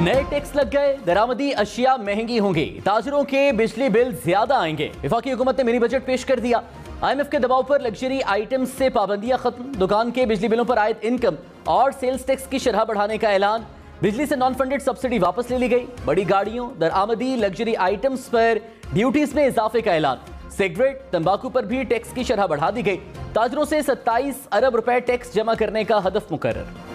नए टैक्स लग गए, दरामदी अशिया महंगी होंगी, ताजरों के बिजली बिल ज्यादा आएंगे। वफाकी हुकूमत ने मिनी बजट पेश कर दिया। IMF के दबाव पर लग्जरी आइटम्स से पाबंदियां खत्म, दुकान के बिजली बिलों पर आयद इनकम और सेल्स टैक्स की शरह बढ़ाने का ऐलान। बिजली से नॉन फंडेड सब्सिडी वापस ले ली गई। बड़ी गाड़ियों, दरामदी लग्जरी आइटम्स पर ड्यूटीज में इजाफे का ऐलान। सिगरेट, तंबाकू पर भी टैक्स की शरह बढ़ा दी गई। ताजरों से 27 अरब रुपए टैक्स जमा करने का हदफ मुकर्रर।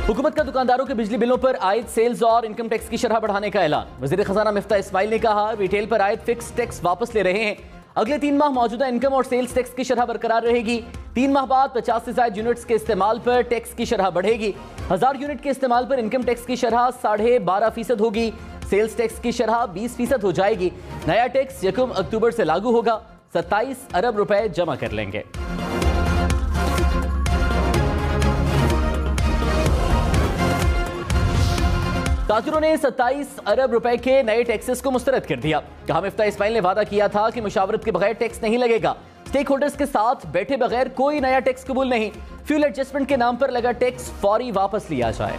हुकूमत का दुकानदारों के बिजली बिलों पर आयद सेल्स और इनकम टैक्स की शरह बढ़ाने का ऐलान। वज़ीर खजाना मिफ्ता इस्माइल ने कहा, रिटेल पर आयद फिक्स टैक्स वापस ले रहे हैं। अगले 3 माह मौजूदा इनकम और सेल्स टैक्स की शरह बरकरार रहेगी। 3 माह बाद 50 से ज्यादा यूनिट्स के इस्तेमाल पर टैक्स की शरह बढ़ेगी। 1000 यूनिट के इस्तेमाल पर इनकम टैक्स की शरह 12.5% होगी। सेल्स टैक्स की शरह 20% हो जाएगी। नया टैक्स 1 अक्टूबर से लागू होगा। 27 अरब रुपए जमा कर लेंगे। ताजरों ने 27 अरब रुपए के नए टैक्सेस को मुस्तरद कर दिया। कहा, मिफ्ता इस्माइल ने वादा किया था कि मुशावरत के बगैर टैक्स नहीं लगेगा। स्टेक होल्डर्स के साथ बैठे बगैर कोई नया टैक्स कबूल नहीं। फ्यूल एडजस्टमेंट के नाम पर लगा टैक्स फौरी वापस लिया जाए।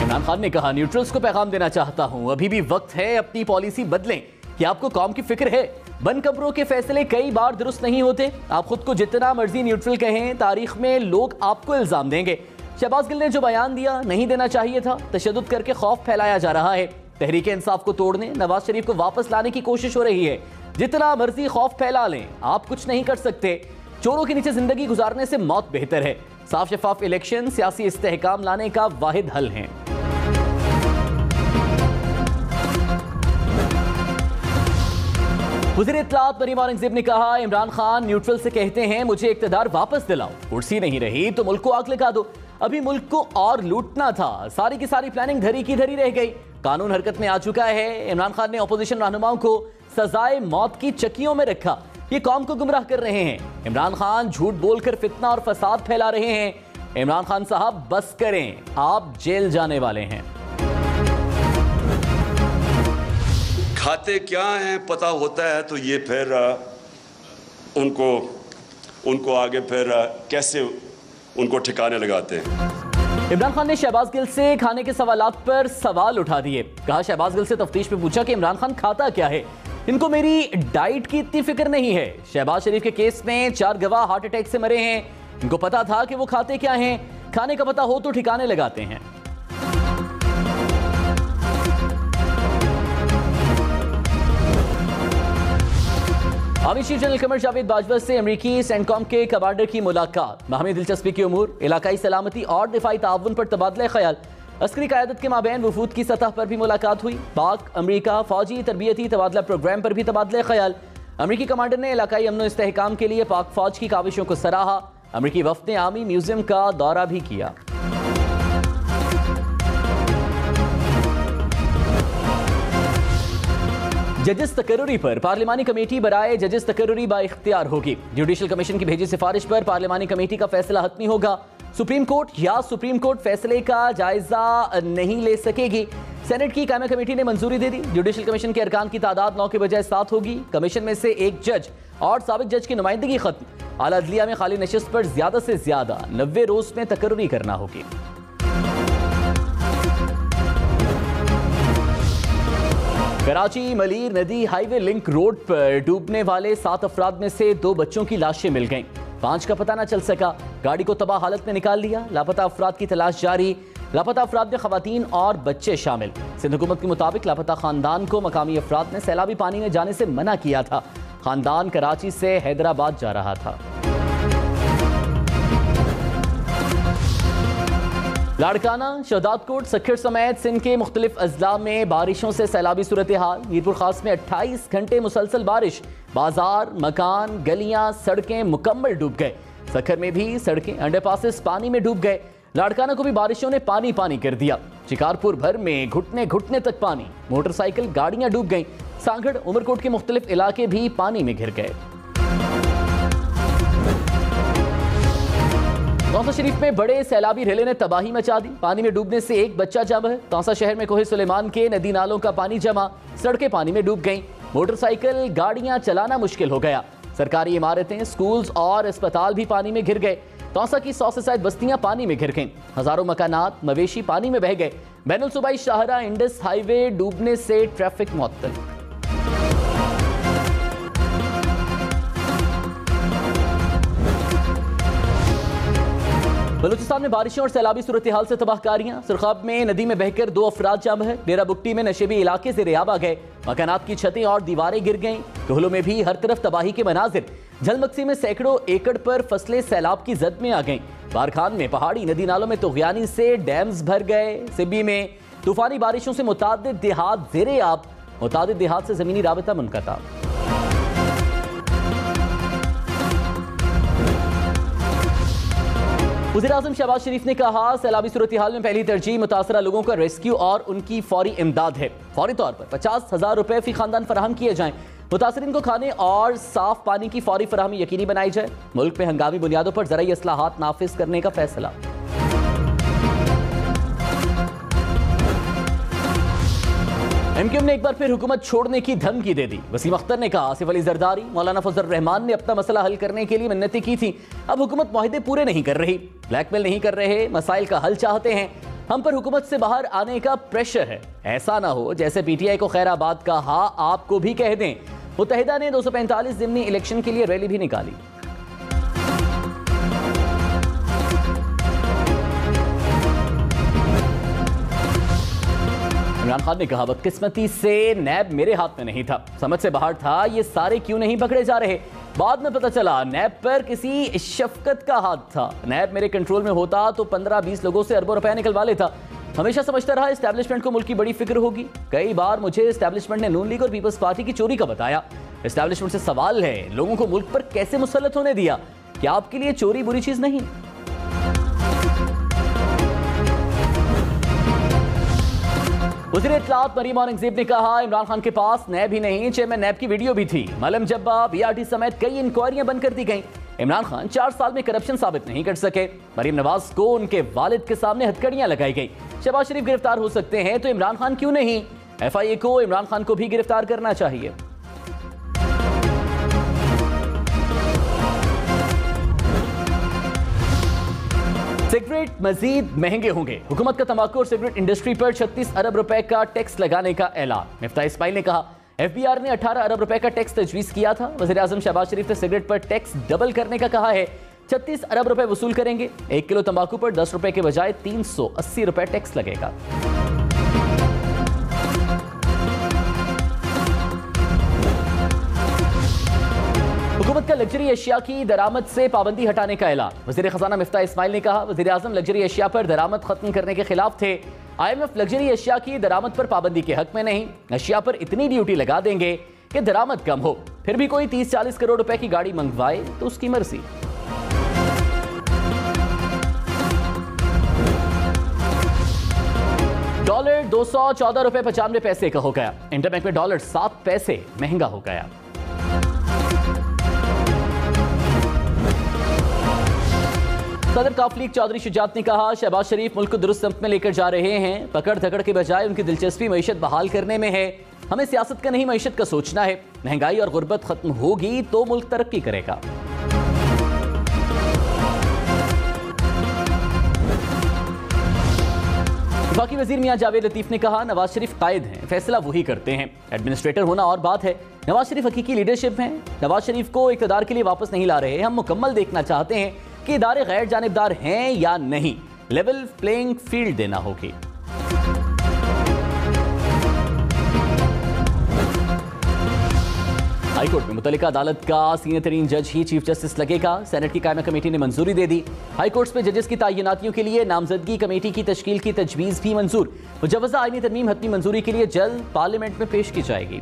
इमरान खान ने कहा, न्यूट्रल्स को पैगाम देना चाहता हूं, अभी भी वक्त है अपनी पॉलिसी बदलें। कि आपको कौम की फिक्र है। बंद कब्रों के फैसले कई बार दुरुस्त नहीं होते। आप खुद को जितना मर्जी न्यूट्रल कहें, तारीख में लोग आपको इल्जाम देंगे। शहबाज गिल ने जो बयान दिया, नहीं देना चाहिए था। तशद्दुद करके खौफ फैलाया जा रहा है। तहरीक इंसाफ को तोड़ने, नवाज शरीफ को वापस लाने की कोशिश हो रही है। जितना मर्जी खौफ फैला लें, आप कुछ नहीं कर सकते। चोरों के नीचे जिंदगी गुजारने से मौत बेहतर है। साफ शफाफ इलेक्शन सियासी इस्तेहकाम लाने का वाहिद हल है। वज़ीर इत्तलात मरीम औरंगज़ेब ने कहा, इमरान खान न्यूट्रल से कहते हैं मुझे इक़्तिदार वापस दिलाओ, कुर्सी नहीं रही तो मुल्क को आग लगा दो। अभी मुल्क को और लूटना था। सारी की सारी प्लानिंग धरी की धरी रह गई। कानून हरकत में आ चुका है। इमरान खान ने अपोजिशन रहनुमाओं को सजाए मौत की चक्कियों में रखा। ये कौम को गुमराह कर रहे हैं। इमरान खान झूठ बोलकर फितना और फसाद फैला रहे हैं। इमरान खान साहब बस करें, आप जेल जाने वाले हैं। खाते क्या हैं पता होता है तो ये फिर उनको आगे फिर कैसे उनको ठिकाने लगाते हैं। इमरान खान ने शहबाज गिल से खाने के सवालात पर सवाल उठा दिए। कहा, शहबाज गिल से तफ्तीश में पूछा कि इमरान खान खाता क्या है। इनको मेरी डाइट की इतनी फिक्र नहीं है। शहबाज शरीफ के केस में 4 गवाह हार्ट अटैक से मरे हैं। इनको पता था कि वो खाते क्या हैं। खाने का पता हो तो ठिकाने लगाते हैं। Army chief general Qamar Javed Bajwa से अमरीकी सेंटकॉम के कमांडर की मुलाकात। बाहमी दिलचस्पी के उमूर, इलाकाई सलामती और दिफाई ताउन पर तबादला ख्याल। अस्करी क़यादत के माबैन वफूद की सतह पर भी मुलाकात हुई। पाक अमरीका फौजी तरबियती तबादला प्रोग्राम पर भी तबादला ख्याल। अमरीकी कमांडर ने इलाकाई अमन इस्तेहकाम के लिए पाक फौज की काविशों को सराहा। अमरीकी वफ्द ने आर्मी म्यूजियम का दौरा भी किया। जजेस तकर्रुरी पर पार्लिमानी कमेटी बराए जजेस तकर्रुरी बाइख्तियार होगी। जुडिशल कमीशन की भेजी सिफारिश पर पार्लिमानी कमेटी का फैसला हतमी होगा। सुप्रीम कोर्ट फैसले का जायजा नहीं ले सकेगी। सेनेट की कायमा कमेटी ने मंजूरी दे दी। जुडिशल कमीशन के अरकान की तादाद 9 के बजाय 7 होगी। कमीशन में से 1 जज और साबिक जज की नुमाइंदगी खत्म। आला अदलिया में खाली नशिस्त पर ज्यादा से ज्यादा 90 रोज में तकर्रुरी करना होगी। कराची मलीर नदी हाईवे लिंक रोड पर डूबने वाले 7 अफराद में से 2 बच्चों की लाशें मिल गईं। 5 का पता न चल सका। गाड़ी को तबाह हालत में निकाल लिया। लापता अफराद की तलाश जारी। लापता अफराद में खवातीन और बच्चे शामिल। सिंध हुकूमत के मुताबिक लापता खानदान को मकामी अफराद ने सैलाबी पानी में जाने से मना किया था। खानदान कराची से हैदराबाद जा रहा था। लाड़काना, शहदादकोट, सखर समेत सिंध के मुख्तलिफ अजला में बारिशों से सैलाबी सूरत हाल। मीरपुर खास में 28 घंटे मुसलसल बारिश। बाजार, मकान, गलियां, सड़कें मुकम्मल डूब गए। सखर में भी सड़कें, अंडरपासेस पानी में डूब गए। लाड़काना को भी बारिशों ने पानी पानी कर दिया। शिकारपुर भर में घुटने घुटने तक पानी। मोटरसाइकिल, गाड़ियां डूब गईं। सांगड़, उमरकोट के मुख्तलिफ इलाके भी पानी में घिर गए। तौसा शरीफ में बड़े सैलाबी रेले ने तबाही मचा दी। पानी में डूबने से 1 बच्चा जमा है। तौसा शहर में कोहे सुलेमान के नदी नालों का पानी जमा, सड़कें पानी में डूब गईं। मोटरसाइकिल गाड़ियां चलाना मुश्किल हो गया। सरकारी इमारतें, स्कूल्स और अस्पताल भी पानी में घिर गए। तौसा की 100 से ज्यादा बस्तियां पानी में घिर गईं। हजारों मकानात, मवेशी पानी में बह गए। बैनुल सूबाई शाहरा इंडस हाईवे डूबने से ट्रैफिक मुअत्तल। बलूचिस्तान में बारिशों और सैलाबी सूरत हाल से तबाहकारियां। सुरखाब में नदी में बहकर 2 अफराद जाम है। डेरा बुगटी में नशेबी इलाके से रेयाब आ गए। मकानात की छतें और दीवारें गिर गईं। कोहलों में भी हर तरफ तबाही के मनाजिर। झलमक्सी में सैकड़ों एकड़ पर फसलें सैलाब की जद में आ गईं। बारखान में पहाड़ी नदी नालों में तुग़यानी से डैम्स भर गए। सिब्बी में तूफानी बारिशों से मुतादिद देहात ज़ेरे आब। मुतादिद देहात से ज़मीनी राबिता मुनक़ता। वज़ीर-ए-आज़म शहबाज शरीफ ने कहा, सैलाबी सूरत हाल में पहली तरजीह मुतासरा लोगों का रेस्क्यू और उनकी फौरी इमदाद है। फौरी तौर पर 50,000 रुपए फी खानदान फराहम किए जाएं। मुतासरीन को खाने और साफ पानी की फौरी फराहमी यकीनी बनाई जाए। मुल्क में हंगामी बुनियादों पर ज़राई इस्लाहात नाफिज करने का फैसला। एमक्यूएम ने एक बार फिर हुकूमत छोड़ने की धमकी दे दी। वसीम अख्तर ने कहा, आसिफ अली जरदारी, मौलाना फजल रहमान ने अपना मसला हल करने के लिए मिन्नतें की थी, अब हुकूमत मुआहदे पूरे नहीं कर रही, ब्लैकमेल नहीं कर रहे, मसाइल का हल चाहते हैं। हम पर हुकूमत से बाहर आने का प्रेशर है। ऐसा ना हो जैसे पीटीआई को खैराबाद का हाँ आपको भी कह दें। मुत्तहिदा ने 245 ज़िमनी इलेक्शन के लिए रैली भी निकाली। इमरान खान ने कहा, बदकिस्मती से नैब मेरे हाथ में नहीं था, समझ से बाहर था, ये सारे क्यों नहीं पकड़े जा रहे। बाद में पता चला नैब पर किसी शफकत का हाथ था। नैब मेरे कंट्रोल में होता तो 15-20 लोगों से अरबों रुपए निकलवा लेता। हमेशा समझता रहा एस्टैब्लिशमेंट को मुल्क की बड़ी फिक्र होगी। कई बार मुझे एस्टैब्लिशमेंट ने नून लीग और पीपल्स पार्टी की चोरी का बताया। एस्टैब्लिशमेंट से सवाल है, लोगों को मुल्क पर कैसे मुसल्लत होने दिया? क्या आपके लिए चोरी बुरी चीज नहीं? वज़ीर इत्तलात मरीम औरंगज़ेब ने कहा, इमरान खान के पास नैब ही नहीं, चेयरमैन नैब की वीडियो भी थी। मलम जब्बा, बीआरटी समेत कई इंक्वायरियां बंद कर दी गईं। इमरान खान 4 साल में करप्शन साबित नहीं कर सके। मरीम नवाज को उनके वालिद के सामने हथकड़ियां लगाई गई। शहबाज शरीफ गिरफ्तार हो सकते हैं तो इमरान खान क्यों नहीं? FIA को इमरान खान को भी गिरफ्तार करना चाहिए। सिगरेट मजीद महंगे होंगे। हुकूमत का तंबाकू और सिगरेट इंडस्ट्री पर 36 अरब रुपए का टैक्स लगाने का ऐलान। मिफ्ता इस्माइल ने कहा, FBR ने 18 अरब रुपए का टैक्स तजवीज़ किया था। वज़ीर-ए-आज़म शहबाज शरीफ ने सिगरेट पर टैक्स डबल करने का कहा है। 36 अरब रुपए वसूल करेंगे। 1 किलो तंबाकू पर 10 रुपए के बजाय 380 रुपए टैक्स लगेगा। हुकूमत का लग्जरी अशिया की दरामद से पाबंदी हटाने का ऐलान। वज़ीर खजाना मिफ्ता इस्माइल ने कहा, वज़ीर-ए-आज़म लग्जरी अशिया पर दरामद खत्म करने के खिलाफ थे। IMF लग्जरी अशिया की दरामद पर पाबंदी के हक में नहीं। अशिया पर इतनी ड्यूटी लगा देंगे कि दरामद कम हो। फिर भी कोई 30-40 करोड़ रुपए की गाड़ी मंगवाए तो उसकी मर्जी। डॉलर 214 रुपए 95 पैसे का हो गया। इंटरबैंक में डॉलर 7 पैसे महंगा हो गया। सदर काफ लीग चौधरी शुजात ने कहा, शहबाज शरीफ मुल्क को दुरुस्त समत में लेकर जा रहे हैं। पकड़ धकड़ के बजाय उनकी दिलचस्पी मईशत बहाल करने में है। हमें सियासत का नहीं मईशत का सोचना है। महंगाई और गुर्बत खत्म होगी तो मुल्क तरक्की करेगा। वफाकी वजीर मियां जावेद लतीफ ने कहा, नवाज शरीफ कायद हैं, फैसला वही करते हैं। एडमिनिस्ट्रेटर होना और बात है, नवाज शरीफ हकीकी लीडरशिप हैं। नवाज शरीफ को इक़्तिदार के लिए वापस नहीं ला रहे। हम मुकम्मल देखना चाहते हैं कि इदारे गैर जानिबदार हैं या नहीं। लेवल प्लेइंग फील्ड देना होगी। हाईकोर्ट में मुतल्लिका अदालत का सीनियर तरीन जज ही चीफ जस्टिस लगेगा। सेनेट की कायमा कमेटी ने मंजूरी दे दी। हाईकोर्ट में जजेस की तैनातियों के लिए नामजदगी कमेटी की तश्कील की तजवीज़ भी मंजूर। मुजव्वज़ा आईनी तरमीम हतमी मंजूरी के लिए जल्द पार्लियामेंट में पेश की जाएगी।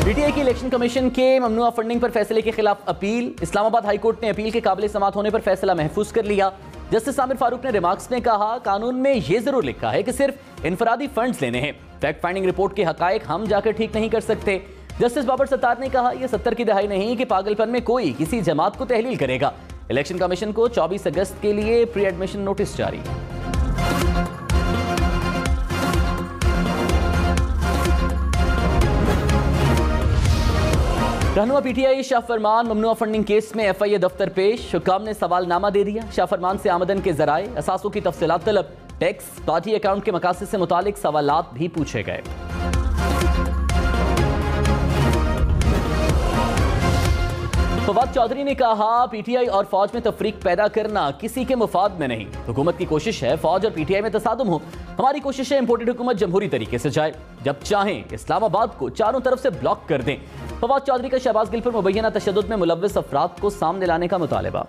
पीटीआई की इलेक्शन कमीशन के ममनुआ फंडिंग पर फैसले के खिलाफ अपील। इस्लामाबाद हाईकोर्ट ने अपील के काबिल समाअत होने पर फैसला महफूज कर लिया। जस्टिस आमिर फारूक ने रिमार्क्स में कहा, कानून में यह जरूर लिखा है कि सिर्फ इनफरादी फंड्स लेने हैं। फैक्ट फाइंडिंग रिपोर्ट के हकायक हम जाकर ठीक नहीं कर सकते। जस्टिस बाबर सत्तार ने कहा, यह 70 की दहाई नहीं कि पागलपन में कोई किसी जमात को तहलील करेगा। इलेक्शन कमीशन को 24 अगस्त के लिए प्री एडमिशन नोटिस जारी। रहनुमा पीटीआई शाह फरमान ममनुआ फंडिंग केस में एफआईए दफ्तर पेश। हुक्काम ने सवालनामा दे दिया। शाह फरमान से आमदन के जराए, असासों की तफसीलात तलब, टैक्स, पार्टी अकाउंट के मकासद से मुतालिक सवालात भी पूछे गए। फवाद चौधरी ने कहा, पीटीआई और फौज में तफरीक पैदा करना किसी के मुफाद में नहीं। हुकूमत की कोशिश है फौज और पीटीआई में तसादुम हो। हमारी कोशिश है इंपोर्टेड हुकूमत जमहूरी तरीके से जाए, जब चाहें इस्लामाबाद को चारों तरफ से ब्लॉक कर दें। फवाद चौधरी का शहबाज गिल पर मुबैना तशद्दुद में मुलव्विस अफराद को सामने लाने का मुतालबा।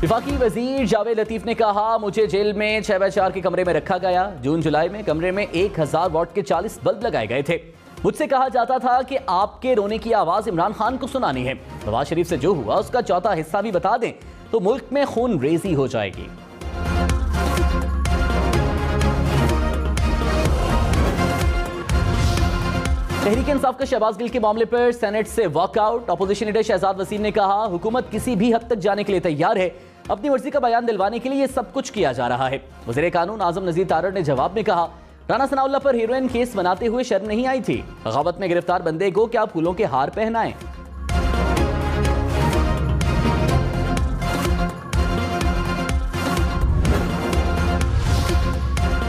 विफाकी वजीर जावेद लतीफ ने कहा, मुझे जेल में 6x4 के कमरे में रखा गया। जून जुलाई में कमरे में 1000 वाट के 40 बल्ब लगाए गए थे। मुझसे कहा जाता था कि आपके रोने की आवाज इमरान खान को सुनानी है। नवाज शरीफ से जो हुआ उसका चौथा हिस्सा भी बता दें तो मुल्क में खून रेजी हो जाएगी। तहरीक इंसाफ का शहबाज गिल के मामले पर सेनेट से walkout. Opposition leader Shahzad Waseem ने कहा, हुकूमत किसी भी हद तक जाने के लिए तैयार है। अपनी मर्जी का बयान दिलवाने के लिए सब कुछ किया जा रहा है। वज़ीर कानून आजम नज़ीर तारड़ ने जवाब में कहा, राना सनाउल्लाह पर हीरोइन केस बनाते हुए शर्म नहीं आई थी। बगावत में गिरफ्तार बंदे को क्या फूलों के हार पहनाएं।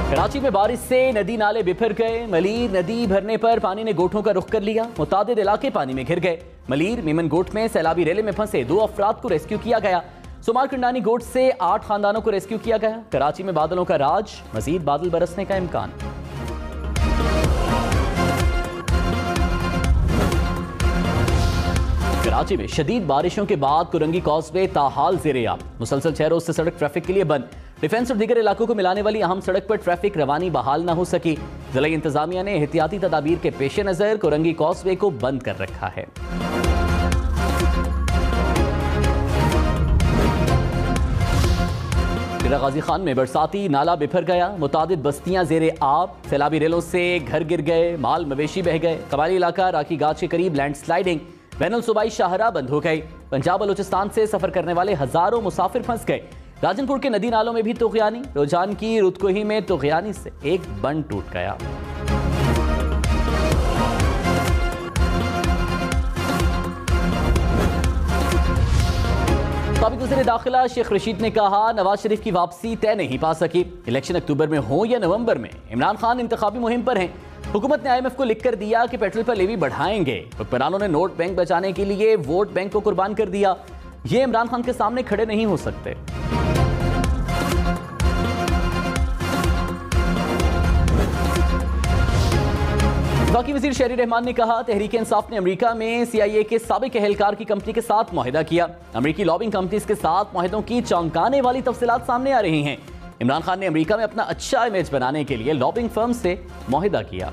कराची में बारिश से नदी नाले बिफर गए। मलीर नदी भरने पर पानी ने गोठों का रुख कर लिया। मुतादिद इलाके पानी में घिर गए। मलीर मीमन गोट में सैलाबी रेले में फंसे 2 अफराद को रेस्क्यू किया गया। सुमार किंडानी गोट से 8 खानदानों को रेस्क्यू किया गया। कराची में बादलों का राज, मजीद बादल बरसने का इम्कान। कराची में शदीद बारिशों के बाद कुरंगी कॉजवे ताहाल ज़ेरे-आब। मुसलसल 6 रोज से सड़क ट्रैफिक के लिए बंद। डिफेंस और दीगर इलाकों को मिलाने वाली अहम सड़क पर ट्रैफिक रवानी बहाल न हो सकी। जिला इंतजामिया ने एहतियाती तदाबीर के पेश नजर कुरंगी कॉजवे को बंद कर रखा है। गाजी खान में बरसाती नाला बिफर गया। मुतादिद बस्तियां जेरे आब। सैलाबी रेलों से घर गिर गए, माल मवेशी बह गए। कबाली इलाका राखी गाज के करीब लैंडस्लाइडिंग। बैनुल सूबाई शाहराह बंद हो गई। पंजाब बलोचिस्तान से सफर करने वाले हजारों मुसाफिर फंस गए। राजनपुर के नदी नालों में भी तुगयानी। रुझान की रुतकोही में तुगयानी से एक बंद टूट गया। साबिक वज़ीर दाखिला शेख रशीद ने कहा, नवाज शरीफ की वापसी तय नहीं पा सकी। इलेक्शन अक्टूबर में हो या नवंबर में, इमरान खान इंतखाबी मुहिम पर हैं। हुकूमत ने IMF को लिखकर दिया कि पेट्रोल पर लेवी बढ़ाएंगे। हुक्मरानों ने नोट बैंक बचाने के लिए वोट बैंक को कुर्बान कर दिया। ये इमरान खान के सामने खड़े नहीं हो सकते। वफाकी वज़ीर शहरी रहमान ने कहा, तहरीक इंसाफ ने अमेरिका में CIA के साबिक एहलकार की कंपनी के साथ मुआहिदा किया। अमेरिकी लॉबिंग कंपनीज के साथ मुआहिदों की चौंकाने वाली तफसीलात सामने आ रही हैं। इमरान खान ने अमेरिका में अपना अच्छा इमेज बनाने के लिए लॉबिंग फर्म से मुआहिदा किया।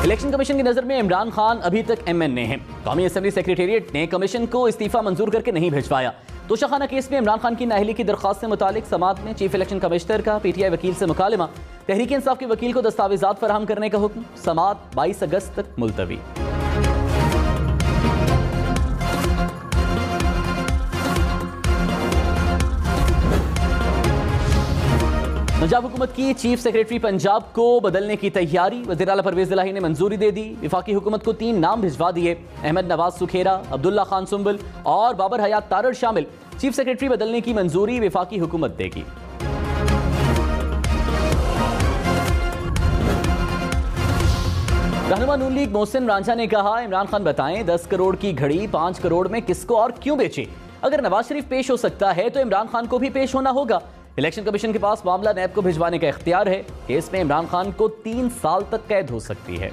इलेक्शन कमीशन की नजर में इमरान खान अभी तक MNA हैं। कौमी असेंबली सेक्रेटेरिएट ने कमीशन को इस्तीफा मंजूर करके नहीं भिजवाया। तोशाखाना केस में इमरान खान की नाअहली की दरख्वास्त से मुतालिक समाअत में चीफ इलेक्शन कमिश्नर का PTI वकील से मुकालमा। तहरीक इंसाफ के वकील को दस्तावेजात फराहम करने का हुक्म। समाअत 22 अगस्त तक मुलतवी। पंजाब हुकूमत की चीफ सेक्रेटरी पंजाब को बदलने की तैयारी। वज़ीर आला परवेज इलाही ने मंजूरी दे दी। विफाकी हुकूमत को 3 नाम भिजवा दिए। अहमद नवाज सुखेरा, अब्दुल्ला खान सुंबल और बाबर हयात तारड़ शामिल। चीफ सेक्रेटरी बदलने की मंजूरी विफाकी हुकूमत देगी। रहनुमा नून लीग मोहसिन रांझा ने कहा, इमरान खान बताएं 10 करोड़ की घड़ी 5 करोड़ में किसको और क्यों बेचे। अगर नवाज शरीफ पेश हो सकता है तो इमरान खान को भी पेश होना होगा। इलेक्शन कमीशन के पास मामला नैब को भिजवाने का इख्तियार है। केस में इमरान खान को 3 साल तक कैद हो सकती है।